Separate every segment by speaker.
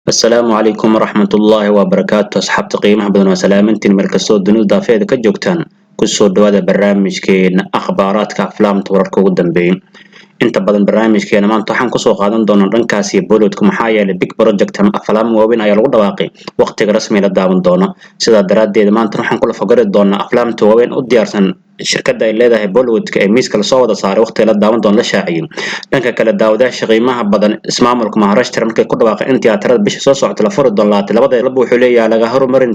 Speaker 1: السلام عليكم ورحمة الله وبركاته أصحاب قيمة بدن وسلامتين مركزو الدنيا ضافية كجوكتان كسو دوادة برنامج كين أخبارات كأفلام توركو قدام بين inta badan barnaamijkeena maanta waxaan kusoo qaadan doonaa dhankaasi bollywoodka maxaa yeelay big project aflaam waaweyn ayaa lagu dhawaaqay waqtiga rasmi la daawan doona sidaa daraadeed maanta waxaan kula fogari doonaa aflaamta waaweyn u diyaarsan shirkadda ay leedahay bollywoodka ee miiska lasoo wada saaray waqtiga la daawan doona la shaaciyay dhanka kale daawadayaasha qiimaha badan ismaamulka Maharashtra markay ku dhawaaqeen in tiyaatarada bisha soo socota la furi doono labada wuxuu leeyahay laga horumarin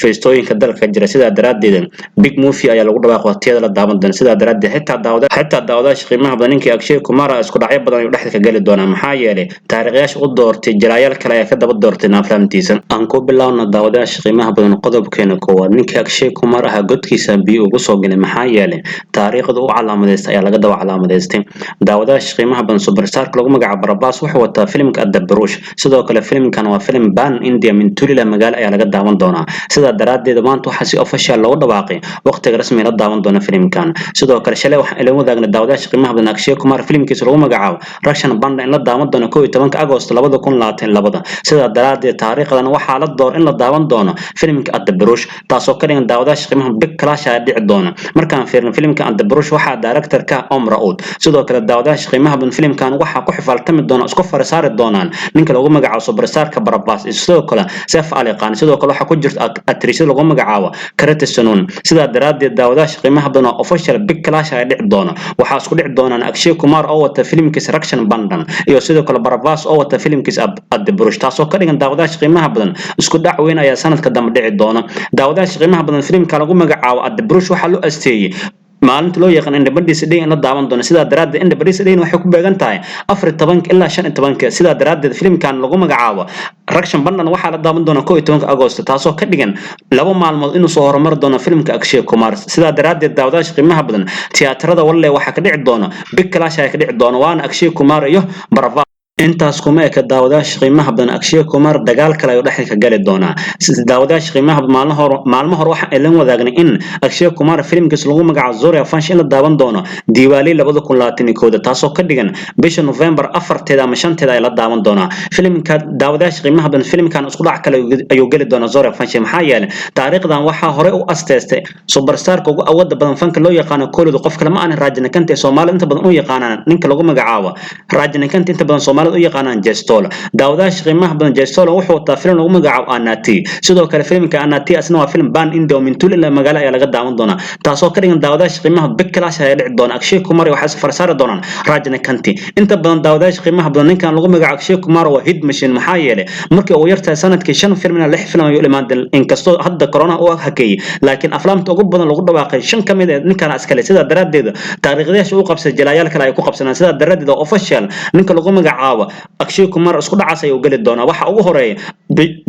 Speaker 1: feestooyinka dalka jira sidaa daraadeed big movie ayaa lagu dhawaaqay waqtiyada la daawan doona sidaa daraadeed xitaa daawadayaasha qiimaha badan ninkii Akshay Kumar isku dhacyo badan ayuu dhexda ka gali doonaa maxaa yeelay taariikhyaasha u doortay jilaayaal kale ay ka daba doorteen aflaamtiisa aan ku bilaawno daawadayaasha qiimaha badan qodobkeena koowaad ninkii Akshay Kumar godkiisa biyo ugu soo galay maxaa yeelay taariikhda uu calaamadeystay ayaa laga daba calaamadeystay daawadayaasha qiimaha badan superstar-ka lagu magacaabo Barabas wuxuu wataa filimka Adabarush sidoo kale filimkan waa filim ban India min Tulila magaalo ayaa laga daawan doonaa daraadeed maanta waxa si official loo dhawaaqay waqtiga rasmi la daawan doona filimkan sidoo kale shalay waxaan ila wadaagna daawadayaasha qiimaha badan Akshay Kumar filimkiisa lagu magacaabo Rakshan Banda in la daawan doono 11 August 2022 sidaa daraadeed taariikhdan waxa la door in la daawan doono filimka Adabarush taasoo ka dhigan daawadayaasha qiimaha big clash ay dhici doona markaan fiirno filimka Adabarush waxa director-ka Omar Raoud sidoo kale daawadayaasha qiimaha badan filimkan waxa ku xifaaltami doona isku farisaari doonaan ninka lagu magacaabo superstar-ka Barabas sidoo kale Saif Ali Khan sidoo kale waxa ku jirta actress lagu magacaabo Kriti Sanon sidaa daraadeed daawadayaasha qiimaha badan oo official big clash ay dhici doona waxa isku dhici doonaan Akshay Kumar oo wata filimkiisa Rakshan Bandan iyo sidoo kale Barabas oo wata filimkiisa Adabarush taasoo ka dhigan daawadayaasha qiimaha badan isku dhac weyn ayaa sanadka dambe dhici doona daawadayaasha qiimaha badan filimka lagu magacaabo Adabarush waxa loo asteeyay maalinta loo yaqaan Independence Day in la daawan doono sidaa daraadeed Independence Day waxay ku beegan tahay 14 ilaa 15 sidaa daraadeed filimkan lagu magacaabo Rakshan Bandan waxa la daawan doona 11 August taasoo ka dhigan laba maalmood inuu soo horumar doono filimka Akshay Kumar sidaa daraadeed daawadayaasha qiimaha badan tiyaatarada walle waxa ka dhici doona big clash ay ka dhici doona waana Akshay Kumar iyo Barabas intaas kuma eka daawadayaasha qiimaha badan Akshay Kumar dagaal kale ayuu dhexda ka gali doonaa daawadayaasha qiimaha maalmo hore waxa ay la wadaagnay in Akshay Kumar filimkiisa lagu magacaabo Zoria Fansh in la daawan doono Diwali 2021 taasoo ka dhigan bisha November 4 ama 5 ay la daawan doonaa filimka daawadayaasha qiimaha badan filimkan isku dhac kale ayuu gali doonaa Zoria Fansh maxaa yeelay taariikhdan waxa hore u asteystay superstar-ka ugu awoodda badan fanka loo yaqaan koolida qof kale ma aan Rajinikanth Soomaaliya inta badan u yaqaanaan ninka lagu magacaabo Rajinikanth inta badan Soomaaliya u yaqaanaan Jestola daawadayaasha qiimaha badan Jestola wuxuu wataa filim lagu magacaabo Anati sidoo kale filimka Anati asna waa filim ban India min Tulila magaalo ayaa laga daawan doonaa taasoo ka dhigan daawadayaasha qiimaha big clash ay dhici doona Akshay Kumar waxa safar saari doonaan Rajinikanth inta badan daawadayaasha qiimaha badan ninkan lagu magacaabo Akshay Kumar waa hit machine maxaa yeelay markii uu yartahay sanadkii 5 film ilaa 6 film ayuu imaanday inkastoo hadda corona uu hakay laakiin aflaamta ugu badan lagu dhawaaqay 5 kamid ah ninkan askale sidaa daraadeed taariikhdayaasha uu qabsay jilaayaal kale ay ku qabsanaan sidaa daraadeed official ninka lagu magacaabo Akshay Kumar isku dhacaas ayuu gali doonaa waxa ugu horeeyay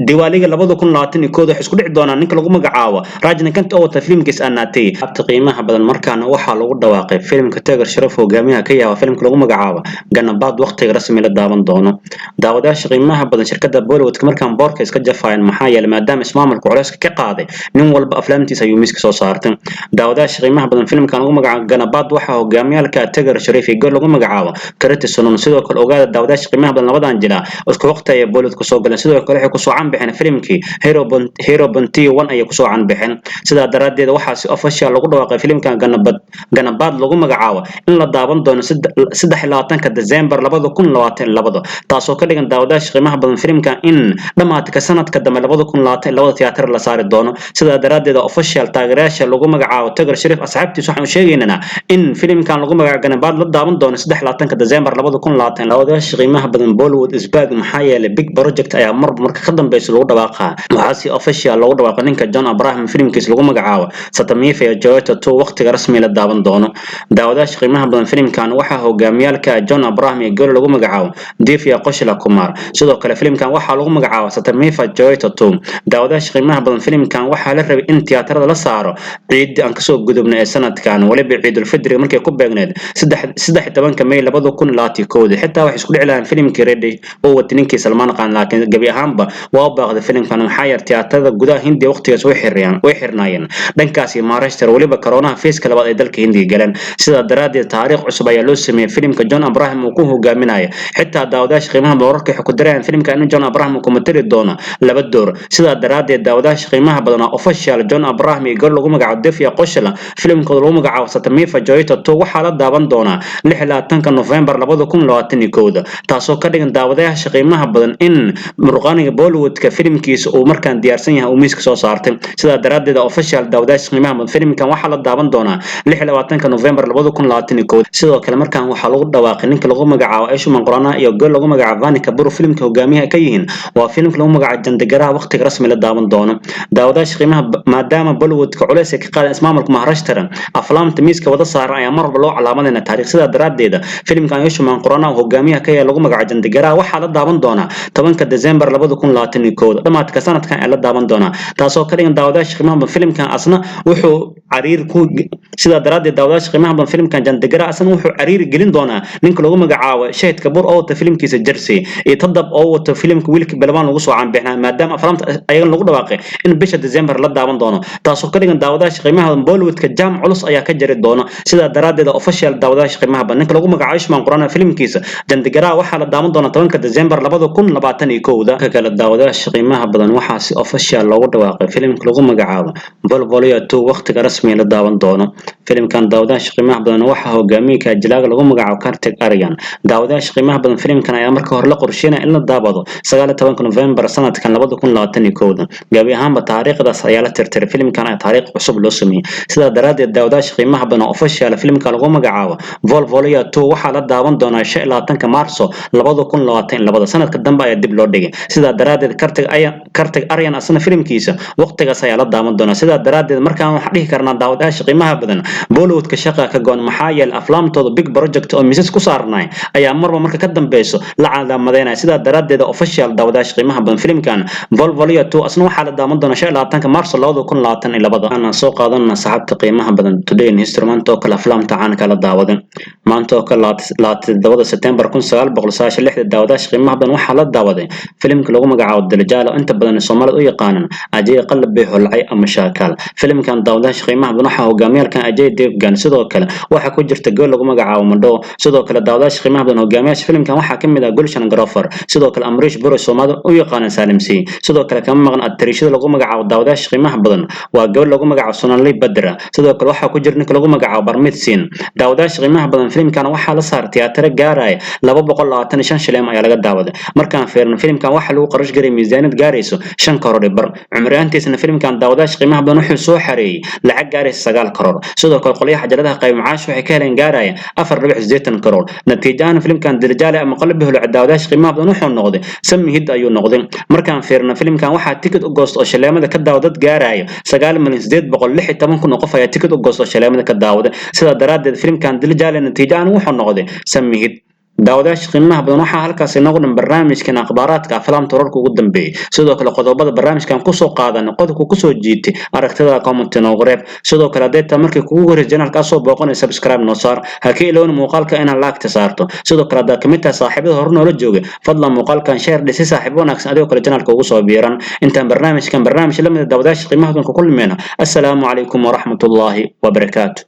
Speaker 1: Diwaliga 2021 wax isku dhici doona ninka lagu magacaabo Rajinikanth oo wata filimkiisa Anati abta qiimaha badan markaana waxa lagu dhawaaqay filimka Tiger Shroff hogaamiyaha ka yahay filimka lagu magacaabo Ganabad waqtiga rasmi la daawan doono daawadayaasha qiimaha badan shirkadda Bollywood markaan boorka iska jafayaan maxaa yeelay maadaama ismaamulka culayska ka qaaday nin walba aflaamtiisa ayuu miiska soo saartay daawadayaasha qiimaha badan filimkan lagu magacaabo Ganabad waxa hogaamiyaalka Tiger Shroff iyo lagu magacaabo Kriti Sanon sidoo kale ogaada daawadayaasha qiimaha badan labadan jila isku waqti ay Bollywood ku soo galeen sidoo kale waxay ku soo caan bixin filimkii Hero Bonti 1 ay ku soo caan bixin sidaa daraadeed waxa si official lagu dhawaaqay filimkan Ganabad lagu magacaabo in la daawan doono 23 December 2022 taasoo ka dhigan daawadayaasha qiimaha badan filimkan in dhamaadka sanadka dambe 2022 tiyaatar la saari doono sidaa daraadeed official taageerayaasha lagu magacaabo Tiger Shroff asxaabtiisa waxaan sheegaynaa in filimkan lagu magacaabo Ganabad la daawan doono 23 December 2022 daawadayaasha qiimaha badan Bollywood isbaag maxaa yeelay big project ayaa marka ka dambeeyay lagu dhawaaqaa waxa si official lagu dhawaaqay ninka John Abraham filimkiisa lagu magacaabo Satamifa iyo Joyta 2 waqtiga rasmi la daawan doono daawadayaasha qiimaha badan filimkan waxa hogaamiyaalka John Abraham iyo gabar lagu magacaabo Divya Qoshla Kumar sidoo kale filimkan waxa lagu magacaabo Satamifa Joyta 2 daawadayaasha qiimaha badan filimkan waxa la rabay in tiyaatarada la saaro ciid aan ka soo gudubnay ee sanadkan waliba Ciidul Fidri markay ku beegneed 13 May 2021 xitaa wax isku dhici lahayn filimkii Ready oo wataninkii Salman Khan laakiin gabi ahaanba waa baaqday filimkan waxaa yar tiyaatarada gudaha Hindiya waqtigaas way xirnaayeen dhankaas Maharashtra waliba corona feeska labaad ee dalka Hindiya galeen sida daraadeed taariikh cusub ayaa loo sameeyay filimka John Abraham uu ku hogaaminayo xitaa daawadayaasha qiimaha badan wararka ku dareen filimka in John Abraham ku matali doono laba door sida daraadeed daawadayaasha qiimaha badan official John Abraham iyo lagu magacaabo Defia Qoshla filimkooda lagu magacaabo Satamifa Joyta to waxaa la daawan doonaa 26 November 2021 taasoo ka dhigan daawadayaasha qiimaha badan in murqaaniga Bollywood-ka filimkiisa uu markaan diyaarsan yahay uu miiska soo saartay sida daraadeed official daawadayaasha qiimaha badan filimkan waxaa la daawan doonaa 26 November 2021 sidoo kale markaan waxaa lagu dhawaaqay ninka lagu magacaabo Ayushmann Khurrana iyo gol lagu magacaabo Vaani Kapoor filimka hogaamiyaha ka yihiin waa filimka lagu magacaabo Jandigaraha waqtiga rasmi la daawan doono daawadayaasha qiimaha maadaama Bollywood-ka culays ka qaadan ismaamulka Maharashtra aflaamta miiska wada saaran ayaa mar walba loo calaamadeyna taariikh sida daraadeed filimkan Ayushmann Khurrana hogaamiyaha ka yahay lagu magacaabo Jandigaraha waxaa la daawan doonaa 10 December 2021 dhamaadka sanadkan ayaa la daawan doonaa taasoo ka dhigan daawadayaasha qiimaha badan filimkan asna wuxuu cariir ku sida daraadeed daawadayaasha qiimaha badan filimkan Jandigaraha asna wuxuu cariir gelin doonaa ninka lagu magacaabo Shahid Kapoor oo wata filimkiisa Jersey iyo tadab oo wata filimka wiilka Balwan lagu soo caanbixnaa maadaama aflaamta ayaga lagu dhawaaqay in bisha December la daawan doono taasoo ka dhigan daawadayaasha qiimaha badan Bollywood-ka jaam culus ayaa ka jari doona sida daraadeed official daawadayaasha qiimaha badan ninka lagu magacaabo Ayushmann Khurrana filimkiisa Jandigaraha waxaa la daawan doonaa 10 December 2021 ka kala daawadayaasha qiimaha badan waxaa si official loogu dhawaaqay filimka lagu magacaabo Volvolya 2 waqtiga rasmi la daawan doono filimkan daawadayaasha qiimaha badan waxaa hogaamiyaha jilaaga lagu magacaabo Kartik Aaryan daawadayaasha qiimaha badan filimkan ayaa marka hore la qorsheynay in la daawado 19 November sanadkan 2021 gabi ahaanba taariikhdaas ayaa la tirtiray filimkan ay taariikh cusub loo sameeyay sida daraadeed daawadayaasha qiimaha badan official filimka lagu magacaabo Volvolya 2 waxaa la daawan doonaa 25 Maarso 2022 sanadka dambe ayaa dib loo dhigay sida daraadeed Kartik Aaryan asna filimkiisa waqtigaas ayaa la daawan doonaa sida daraadeed markaan wax dhihi karnaa daawadayaasha qiimaha badan Bollywood-ka shaqa ka goon maxaa yeelay aflaamtooda big project oo miisas ku saarnay ayaa marba marka ka dambeeyso la calaamadeynay sida daraadeed official daawadayaasha qiimaha badan filimkan Volvolya 2 asna waxaa la daawan doonaa 25 Maarso 2022 ana soo qaadanaa saxabta qiimaha badan Today in History maanta oo kala aflaamta caan kala daawadan maanta oo kala 7 September 1996 daawadayaasha qiimaha badan waxaa la daawaday filimka lagu magacaabo Daljaalo inta badan Soomaalida u yaqaanaan Ajay Qalbi Holcay ama Shaakal filimkan daawadayaasha qiimaha badan waxa hogaamiyalkan Ajay Devgan sidoo kale waxa ku jirta gool lagu magacaabo Mando sidoo kale daawadayaasha qiimaha badan hogaamiyaasha filimkan waxa kamid ah Gulshan Garoofar sidoo kale Amrish Buro Soomaalida u yaqaanaan Salim C sidoo kale kama maqan atriishada lagu magacaabo daawadayaasha qiimaha badan waa gool lagu magacaabo Sonali Badra sidoo kale waxa ku jira ninka lagu magacaabo Barmit Sin daawadayaasha qiimaha badan filimkan waxa la saaray tiyaatar gaaraya 225 shilin ayaa laga daawaday markaan fiirno filimkan waxa lagu qarash garay miisaaniyad gaarayso 5 karoor bar cumriyaantiisna filimkan daawadayaasha qiimaha badan wuxuu soo xareeyay lacag gaaraysa 9 karoor sidoo kale qolyaha jaladaha qayb macaash waxay ka heleen gaaraya 4.8 karoor natiijada filimkan Daljaalo ama Qalbi Holcay daawadayaasha qiimaha badan wuxuu noqday samihid ayuu noqday markaan fiirno filimkan waxa ticket u goosto oo shaleemada ka daawad gaaraya 9,816,000 qof ayaa ticket u goosto shaleemada ka daawada sida daraadeed filimkan Daljaalo natiijada wuxuu noqday samihid daawadayaasha qiimaha badan waxa halkaas inoogu dhan barnaamijkan akhbaaraadka aflaamta wararka ugu dambeeyay sidoo kale qodobada barnaamijkan ku soo qaadan qodobka ku soo jiitay aragtida comment noo qoreeb sidoo kale data markii kugu horeeyay channelka soo booqanay subscribe noo saar hakii iloon muuqaalka inaad like saarto sidoo kale hada kamid tahay saaxiibada hore noola jooga fadlan muuqaalkan share dhisi saaxiib wanaagsan adoo kale channelka ugu soo biiran intaan barnaamij la mid daawadayaasha qiimaha badan ku kulmeena assalaamu calaykum wa rahmatullaahi wa barakaatuh